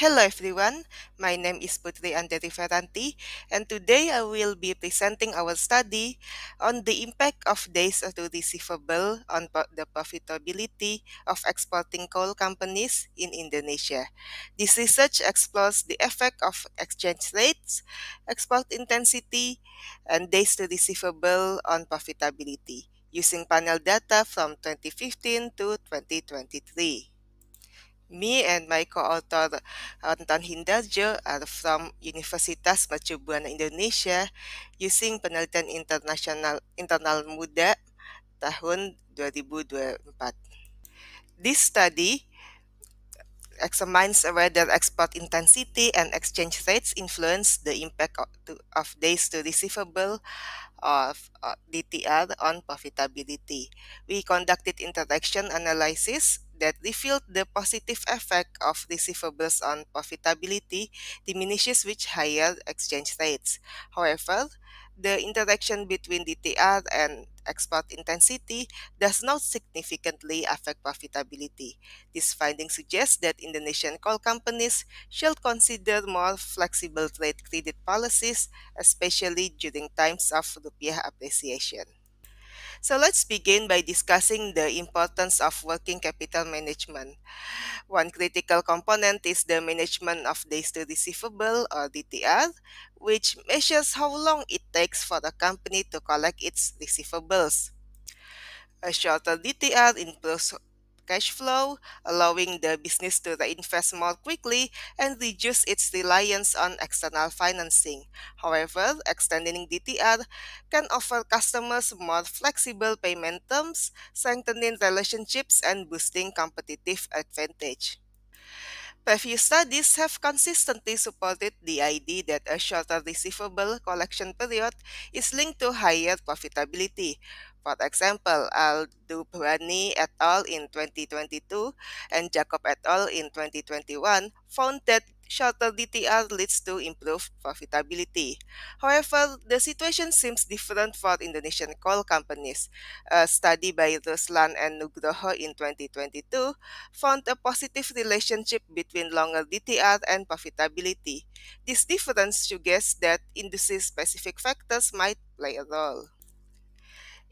Hello everyone, my name is Putri Andari Ferranti, and today I will be presenting our study on the impact of days to receivable on the profitability of exporting coal companies in Indonesia. This research explores the effect of exchange rates, export intensity, and days to receivable on profitability using panel data from 2015 to 2023. Me and my co-author Anton Hindardjo are from Universitas Mercubuana Indonesia using penelitian internal Muda tahun 2024. This study examines whether export intensity and exchange rates influence the impact of days to receivable of DTR on profitability. We conducted interaction analysis that revealed the positive effect of receivables on profitability diminishes with higher exchange rates. However, the interaction between DTR and export intensity does not significantly affect profitability. This finding suggests that Indonesian coal companies should consider more flexible trade credit policies, especially during times of rupiah appreciation. So let's begin by discussing the importance of working capital management. One critical component is the management of days to receivable or DTR, which measures how long it takes for a company to collect its receivables. A shorter DTR improves cash flow, allowing the business to reinvest more quickly and reduce its reliance on external financing. However, extending DTR can offer customers more flexible payment terms, strengthening relationships and boosting competitive advantage. Previous studies have consistently supported the idea that a shorter receivable collection period is linked to higher profitability. For example, Aldobrani et al. In 2022 and Jacob et al. In 2021 found that shorter DTR leads to improved profitability. However, the situation seems different for Indonesian coal companies. A study by Ruslan and Nugroho in 2022 found a positive relationship between longer DTR and profitability. This difference suggests that industry-specific factors might play a role.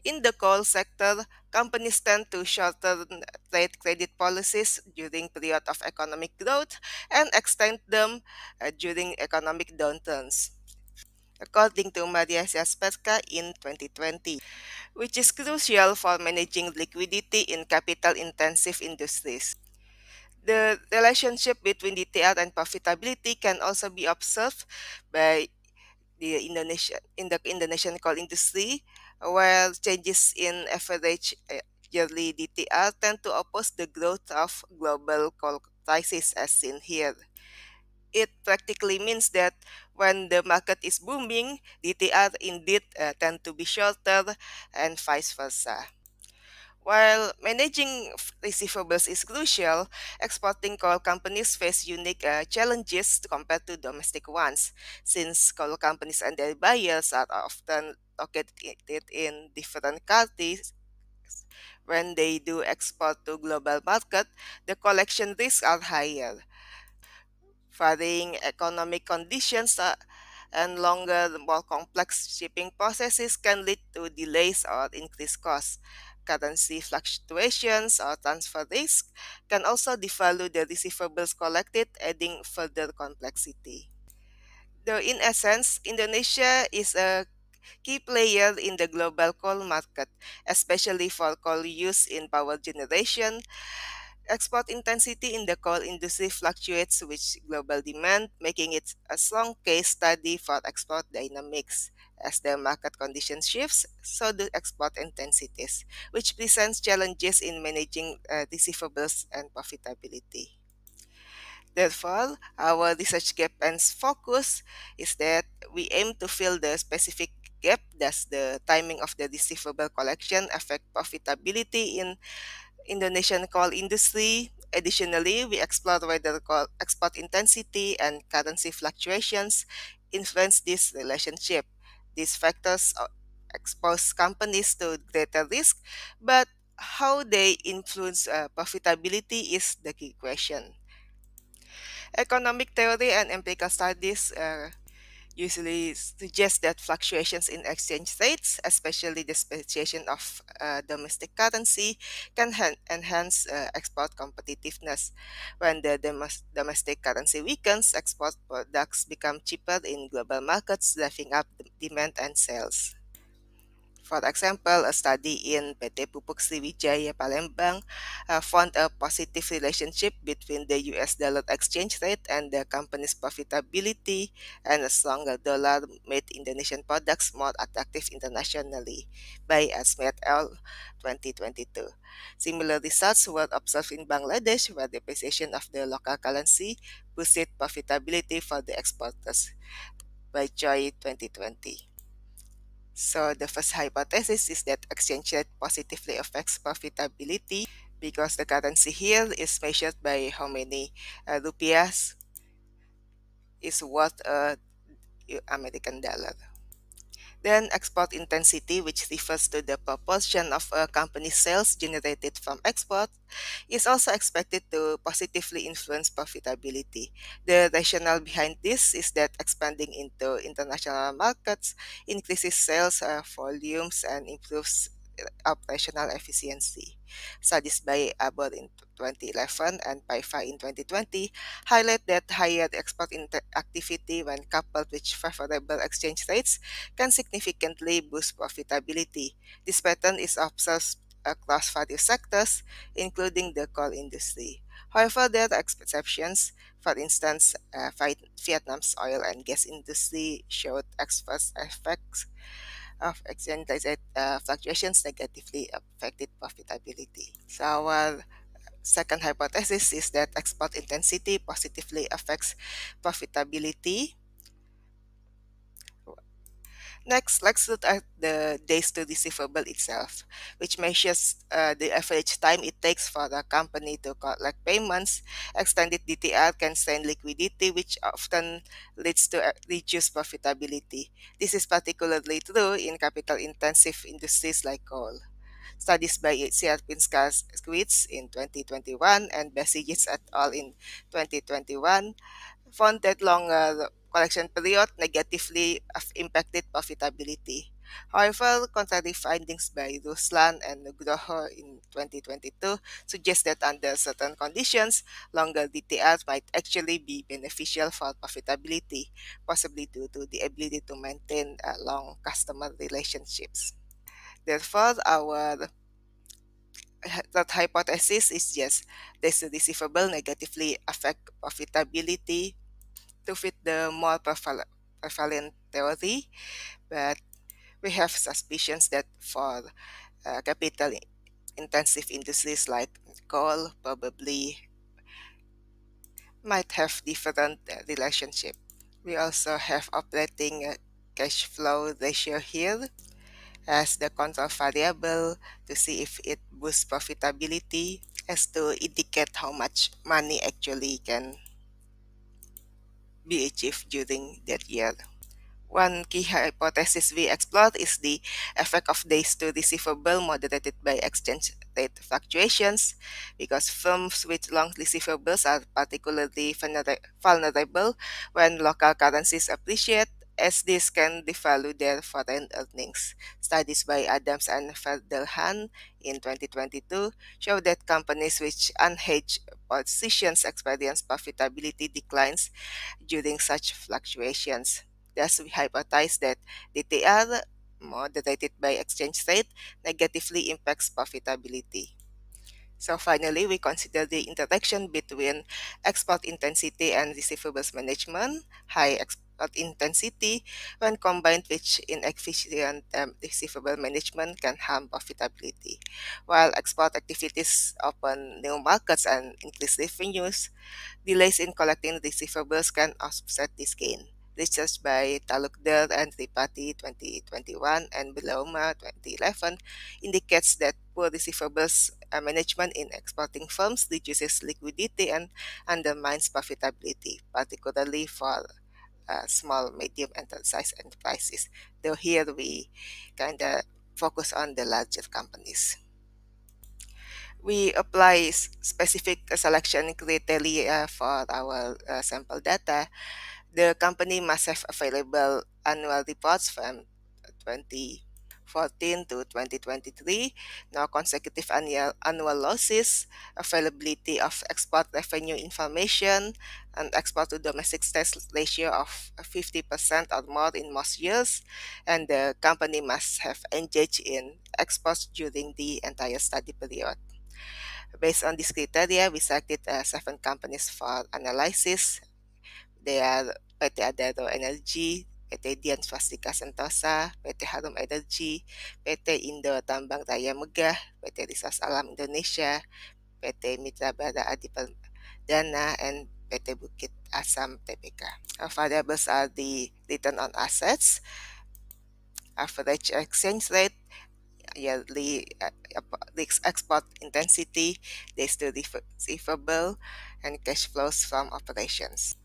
In the coal sector, companies tend to shorten trade credit policies during period of economic growth and extend them during economic downturns, according to Maria Jasperka in 2020, which is crucial for managing liquidity in capital-intensive industries. The relationship between DTR and profitability can also be observed by the Indonesian coal industry, where changes in average yearly DTR tend to oppose the growth of global coal prices as seen here. It practically means that when the market is booming, DTR indeed tend to be shorter and vice versa. While managing receivables is crucial, exporting coal companies face unique challenges compared to domestic ones, since coal companies and their buyers are often located in different countries. When they do export to global market, the collection risks are higher. Varying economic conditions and longer, more complex shipping processes can lead to delays or increased costs. Currency fluctuations or transfer risk can also devalue the receivables collected, adding further complexity. Though in essence, Indonesia is a key player in the global coal market, especially for coal use in power generation. Export intensity in the coal industry fluctuates with global demand, making it a strong case study for export dynamics. As the market conditions shifts, so do export intensities, which presents challenges in managing receivables and profitability. Therefore, our research gap and focus is that we aim to fill the specific gap. Does the timing of the receivable collection affect profitability in Indonesian coal industry? Additionally, we explored whether coal export intensity and currency fluctuations influence this relationship. These factors expose companies to greater risk, but how they influence profitability is the key question. Economic theory and empirical studies usually suggest that fluctuations in exchange rates, especially the depreciation of domestic currency, can enhance export competitiveness. When the domestic currency weakens, export products become cheaper in global markets, driving up demand and sales. For example, a study in PT Pupuk Sriwijaya Palembang found a positive relationship between the US dollar exchange rate and the company's profitability, and a stronger dollar made Indonesian products more attractive internationally by Asmet L. 2022. Similar results were observed in Bangladesh, where depreciation of the local currency boosted profitability for the exporters by Choi 2020. So the first hypothesis is that exchange rate positively affects profitability because the currency here is measured by how many rupiahs is worth a American dollar. Then export intensity, which refers to the proportion of a company's sales generated from export, is also expected to positively influence profitability. The rationale behind this is that expanding into international markets increases sales volumes and improves operational efficiency. Studies by Abbott in 2011 and Paiva in 2020 highlight that higher export activity, when coupled with favorable exchange rates, can significantly boost profitability. This pattern is observed across various sectors, including the coal industry. However, there are exceptions. For instance, Vietnam's oil and gas industry showed adverse effects of exchange rate fluctuations negatively affected profitability. So our second hypothesis is that export intensity positively affects profitability. Next, let's look at the days to receivable itself, which measures the average time it takes for the company to collect payments. Extended DTR can strain liquidity, which often leads to reduced profitability. This is particularly true in capital-intensive industries like coal. Studies by Sierpinska-Squitz in 2021 and Basijits et al. In 2021 found that longer collection period negatively impacted profitability. However, contrary findings by Ruslan and Nugroho in 2022 suggest that under certain conditions, longer DTRs might actually be beneficial for profitability, possibly due to the ability to maintain long customer relationships. Therefore, our that hypothesis is yes, this receivable negatively affect profitability to fit the more prevalent theory, but we have suspicions that for capital intensive industries like coal probably might have different relationship. We also have operating cash flow ratio here as the control variable to see if it boosts profitability, as to indicate how much money actually can be achieved during that year. One key hypothesis we explored is the effect of days to receivable moderated by exchange rate fluctuations, because firms with long receivables are particularly vulnerable when local currencies appreciate, as this can devalue their foreign earnings. Studies by Adams and Verdelhan in 2022 show that companies with unhedged positions experience profitability declines during such fluctuations. Thus, we hypothesize that DTR, moderated by exchange rate, negatively impacts profitability. So finally, we consider the interaction between export intensity and receivables management. High export intensity, when combined with inefficient receivable management, can harm profitability. While export activities open new markets and increase revenues, delays in collecting receivables can offset this gain. Research by Talukder and Tripathi 2021 and Beloma 2011 indicates that poor receivables management in exporting firms reduces liquidity and undermines profitability, particularly for small, medium, and size enterprises. Though here we kind of focus on the larger companies. We apply specific selection criteria for our sample data. The company must have available annual reports from 2014 to 2023, no consecutive annual losses, availability of export revenue information, and export to domestic sales ratio of 50% or more in most years, and the company must have engaged in exports during the entire study period. Based on this criteria, we selected 7 companies for analysis. They are PT Adaro Energi, PT Dian Swastika Sentosa, PT Harum Energi, PT Indo Tambang Raya Megah, PT Resource Alam Indonesia, PT Mitra Bara Adi Perdana, and PT Bukit Asam Tbk. Variables are the return on assets, average exchange rate, yearly export intensity, days to receivable, and cash flows from operations.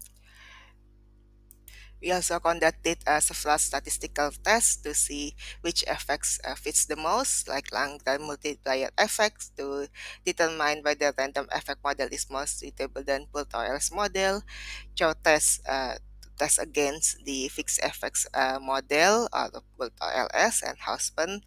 We also conducted several statistical tests to see which effects fits the most, like Langdon multiplier effects, to determine whether random effect model is more suitable than Poole-Torres model. Chow test to test against the fixed effects model or the Poole-LS, and Houseman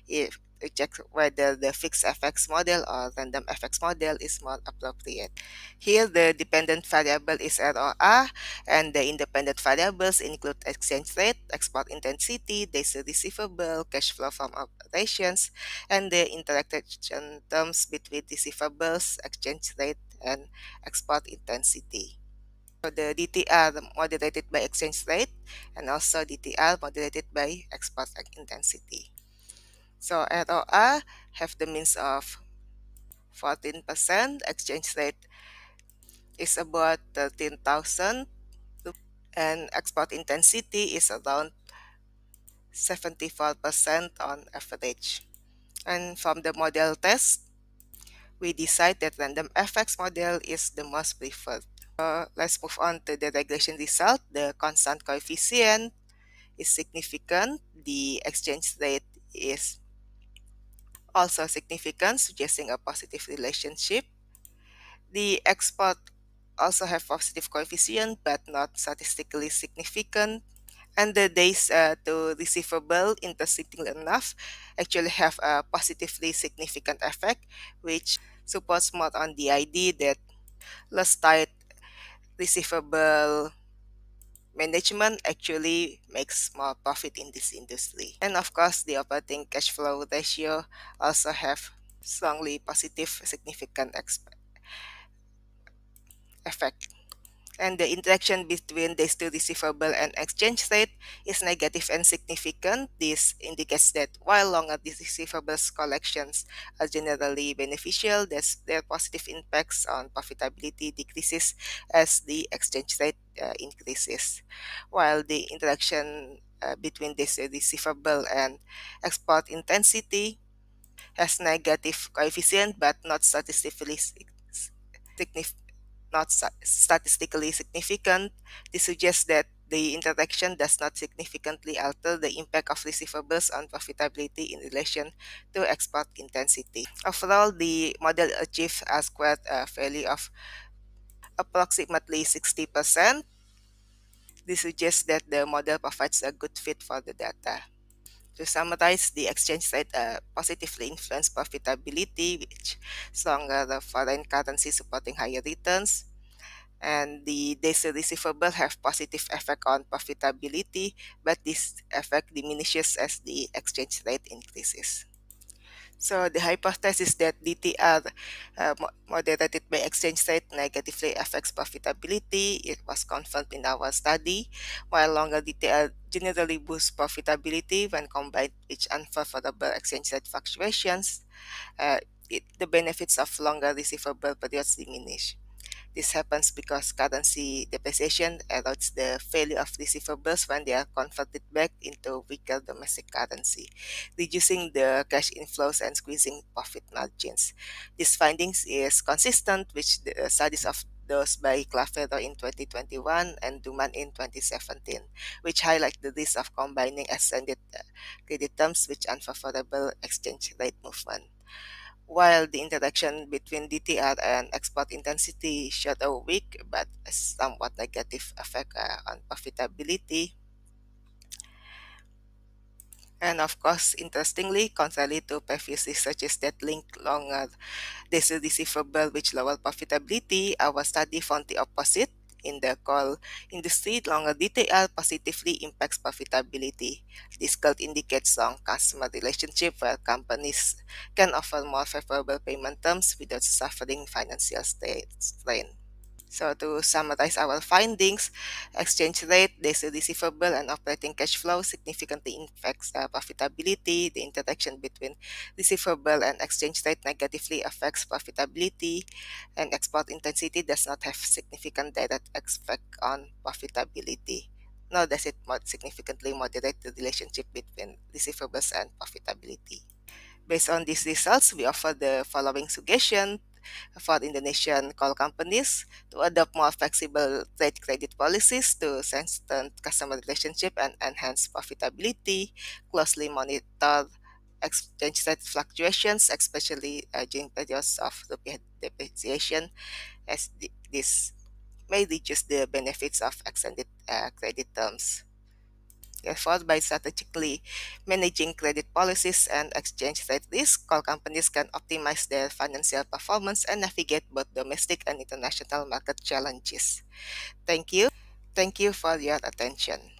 if to check whether the fixed effects model or random effects model is more appropriate. Here, the dependent variable is ROA, and the independent variables include exchange rate, export intensity, days receivable, cash flow from operations, and the interaction terms between receivables, exchange rate, and export intensity. So the DTR moderated by exchange rate, and also DTR moderated by export intensity. So ROA have the means of 14%, exchange rate is about 13,000, and export intensity is around 74% on average. And from the model test, we decide that random effects model is the most preferred. Let's move on to the regression result. The constant coefficient is significant. The exchange rate is also significant, suggesting a positive relationship. The export also have positive coefficient, but not statistically significant. And the days to receivable, interestingly enough, actually have a positively significant effect, which supports more on the idea that less tight receivable management actually makes more profit in this industry. And of course, the operating cash flow ratio also have strongly positive significant effect. And the interaction between these two receivable and exchange rate is negative and significant. This indicates that while longer receivables collections are generally beneficial, their positive impacts on profitability decreases as the exchange rate increases. While the interaction between this receivable and export intensity has negative coefficient but not statistically significant. This suggests that the interaction does not significantly alter the impact of receivables on profitability in relation to export intensity. Overall, the model achieves a squared value of approximately 60%. This suggests that the model provides a good fit for the data. To summarize, the exchange rate positively influenced profitability, which stronger the foreign currency supporting higher returns, and the days receivable have positive effect on profitability, but this effect diminishes as the exchange rate increases. So the hypothesis that DTR moderated by exchange rate negatively affects profitability, it was confirmed in our study, while longer DTR generally boosts profitability when combined with unfavorable exchange rate fluctuations. uh, the benefits of longer receivable periods diminish. This happens because currency depreciation erodes the value of receivables when they are converted back into weaker domestic currency, reducing the cash inflows and squeezing profit margins. This findings is consistent with the studies of those by Clavero in 2021 and Duman in 2017, which highlight the risk of combining extended credit terms with unfavorable exchange rate movement. while the interaction between DTR and export intensity showed a weak but somewhat negative effect on profitability. And of course, interestingly, contrary to previous researches that link longer days receivable with lower profitability, our study found the opposite. In the coal industry, longer DTR positively impacts profitability. This could indicate strong customer relationship where companies can offer more favorable payment terms without suffering financial strain. So to summarize our findings, exchange rate, days receivable, and operating cash flow significantly impacts profitability. The interaction between receivable and exchange rate negatively affects profitability, and export intensity does not have significant direct effect on profitability. Nor does it significantly moderate the relationship between receivables and profitability. Based on these results, we offer the following suggestion for Indonesian coal companies to adopt more flexible trade credit policies to strengthen customer relationship and enhance profitability, closely monitor exchange rate fluctuations, especially during periods of rupiah depreciation, as this may reduce the benefits of extended credit terms. Therefore, by strategically managing credit policies and exchange rate risk, coal companies can optimize their financial performance and navigate both domestic and international market challenges. Thank you. Thank you for your attention.